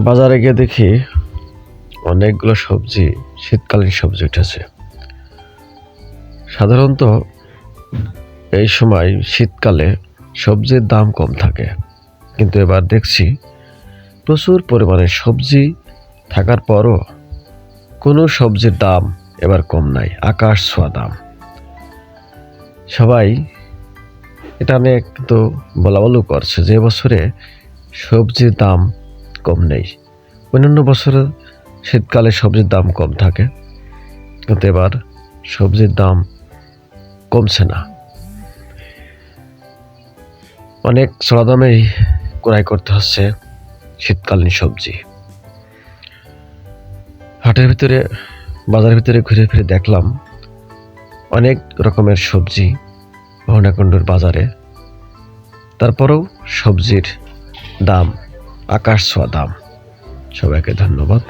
বাজারে গিয়ে দেখি অনেকগুলো সবজি, শীতকালীন সবজি উঠেছে। সাধারণত এই সময় শীতকালে সবজির দাম কম থাকে, কিন্তু এবার দেখছি প্রচুর পরিমাণে সবজি থাকার পরও কোনো সবজির দাম এবার কম নাই, আকাশ ছোঁয়া দাম। সবাই এটা নিয়ে কিন্তু বলাবলি করছে যে বছরে সবজির দাম কম নেই। অন্যান্য বছরে শীতকালে সবজির দাম কম থাকে, কিন্তু এবার সবজির দাম কমছে না, অনেক চড়া দামেই ক্রয় করতে হচ্ছে শীতকালীন সবজি। বাজারের ভিতরে ঘুরে ফিরে দেখলাম অনেক রকমের সবজি ভবনাকুণ্ডুর বাজারে, তারপরেও সবজির দাম আকাশ ছোঁয়া দাম। সবাইকে ধন্যবাদ।